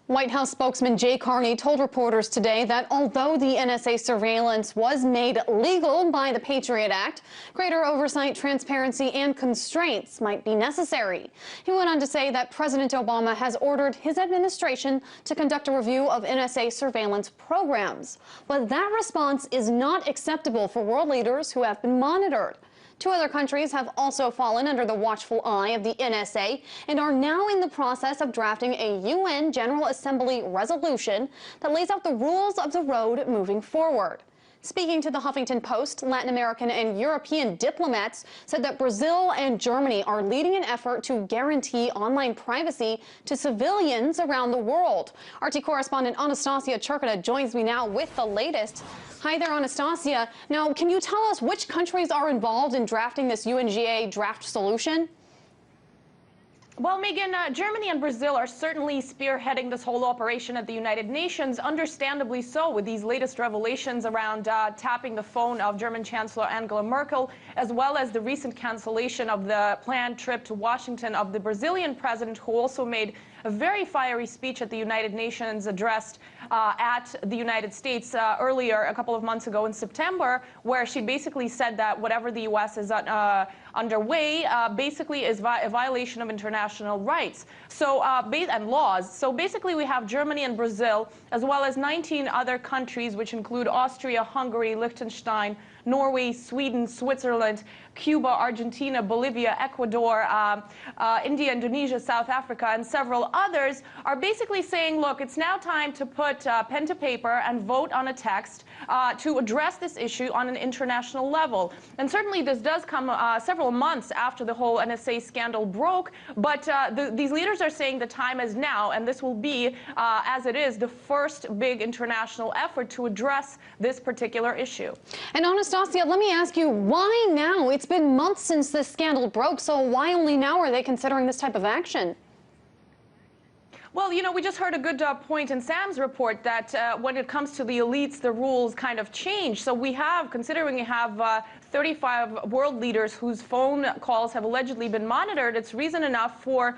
White House spokesman Jay Carney told reporters today that although the NSA surveillance was made legal by the Patriot Act, greater oversight, transparency, and constraints might be necessary. He went on to say that President Obama has ordered his administration to conduct a review of NSA surveillance programs. But that response is not acceptable for world leaders who have been monitored. Two other countries have also fallen under the watchful eye of the NSA and are now in the process of drafting a UN General Assembly resolution that lays out the rules of the road moving forward. Speaking to the Huffington Post, Latin American and European diplomats said that Brazil and Germany are leading an effort to guarantee online privacy to civilians around the world. RT correspondent Anastasia Churkina joins me now with the latest. Hi there, Anastasia. Now, can you tell us which countries are involved in drafting this UNGA draft solution? Well, Megan, Germany and Brazil are certainly spearheading this whole operation at the United Nations, understandably so, with these latest revelations around tapping the phone of German Chancellor Angela Merkel, as well as the recent cancellation of the planned trip to Washington of the Brazilian president, who also made a very fiery speech at the United Nations addressed at the United States earlier, a couple of months ago in September, where she basically said that whatever the U.S. is underway basically is a violation of international rights and laws. So basically we have Germany and Brazil, as well as 19 other countries, which include Austria, Hungary, Liechtenstein, Norway, Sweden, Switzerland, Cuba, Argentina, Bolivia, Ecuador, India, Indonesia, South Africa, and several others are basically saying, look, it's now time to put pen to paper and vote on a text to address this issue on an international level. And certainly this does come several months after the whole NSA scandal broke, but these leaders are saying the time is now, and this will be, as it is, the first big international effort to address this particular issue. And Anastasia, let me ask you, why now? It's been months since this scandal broke, so why only now are they considering this type of action? Well, you know, we just heard a good point in Sam's report that when it comes to the elites, the rules kind of change. So we have, considering we have 35 world leaders whose phone calls have allegedly been monitored, it's reason enough for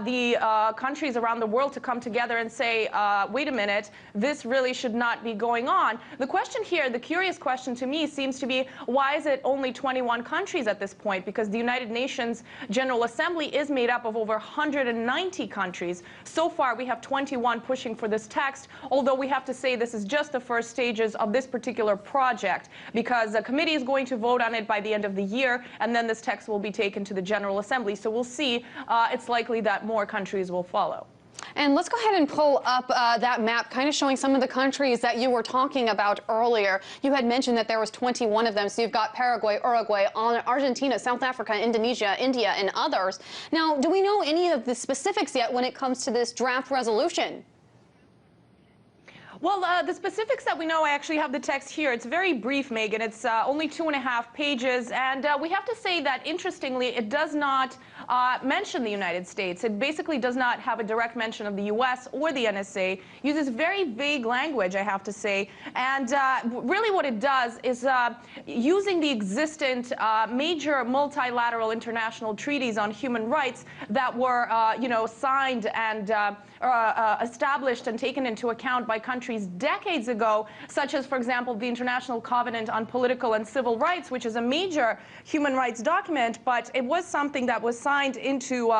the countries around the world to come together and say, wait a minute, this really should not be going on. The question here, the curious question to me seems to be, why is it only 21 countries at this point? Because the United Nations General Assembly is made up of over 190 countries. So far, we have 21 pushing for this text, although we have to say this is just the first stages of this particular project, because a committee is going to vote on it by the end of the year, and then this text will be taken to the General Assembly. So we'll see. It's likely that more countries will follow. And let's go ahead and pull up that map, kind of showing some of the countries that you were talking about earlier. You had mentioned that there was 21 of them. So you've got Paraguay, Uruguay, Argentina, South Africa, Indonesia, India, and others. Now, do we know any of the specifics yet when it comes to this draft resolution? Well, the specifics that we know, I actually have the text here. It's very brief, Megan. It's only 2.5 pages. And we have to say that, interestingly, it does not mention the United States. It basically does not have a direct mention of the U.S. or the NSA. Uses very vague language, I have to say. And really what it does is using the existent major multilateral international treaties on human rights that were, signed and established and taken into account by countries decades ago, such as, for example, the International Covenant on Political and Civil Rights, which is a major human rights document, but it was something that was signed into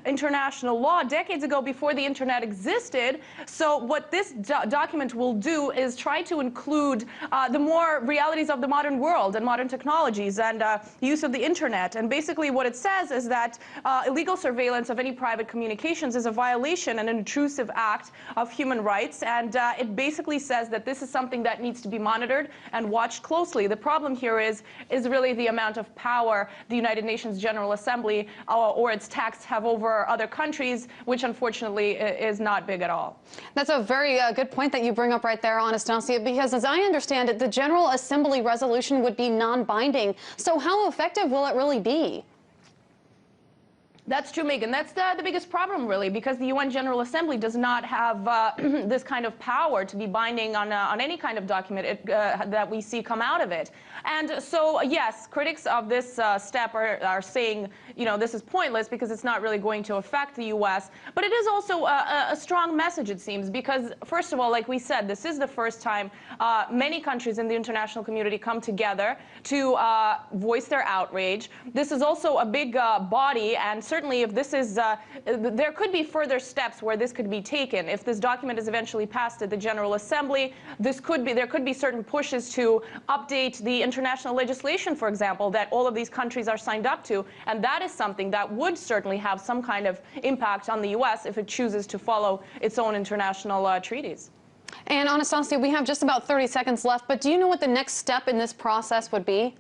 international law decades ago before the internet existed. So what this document will do is try to include the more realities of the modern world and modern technologies and the use of the internet. And basically what it says is that illegal surveillance of any private communications is a violation and an intrusive act of human rights, and it basically says that this is something that needs to be monitored and watched closely. The problem here is really the amount of power the United Nations General Assembly or its texts have over other countries, which unfortunately is not big at all. That's a very good point that you bring up right there, Anastasia, because as I understand it, the General Assembly resolution would be non-binding. So how effective will it really be? That's true, Meghan. That's the biggest problem, really, because the UN General Assembly does not have this kind of power to be binding on any kind of document that we see come out of it. And so, yes, critics of this step are saying, you know, this is pointless because it's not really going to affect the U.S. But it is also a strong message, it seems, because, first of all, like we said, this is the first time many countries in the international community come together to voice their outrage. This is also a big body, and certainly if this is, there could be further steps where this could be taken. If this document is eventually passed at the General Assembly, there could be certain pushes to update the international legislation, for example, that all of these countries are signed up to, and that is something that would certainly have some kind of impact on the U.S. if it chooses to follow its own international treaties. And Anastasia, we have just about 30 seconds left, but do you know what the next step in this process would be?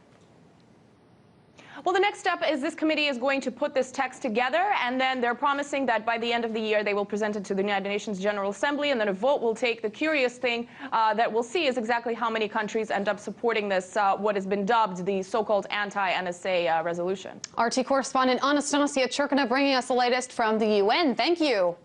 Well, the next step is this committee is going to put this text together, and then they're promising that by the end of the year they will present it to the United Nations General Assembly, and then a vote will take. The curious thing that we'll see is exactly how many countries end up supporting this, what has been dubbed the so-called anti-NSA resolution. RT correspondent Anastasia Churkina bringing us the latest from the UN. Thank you.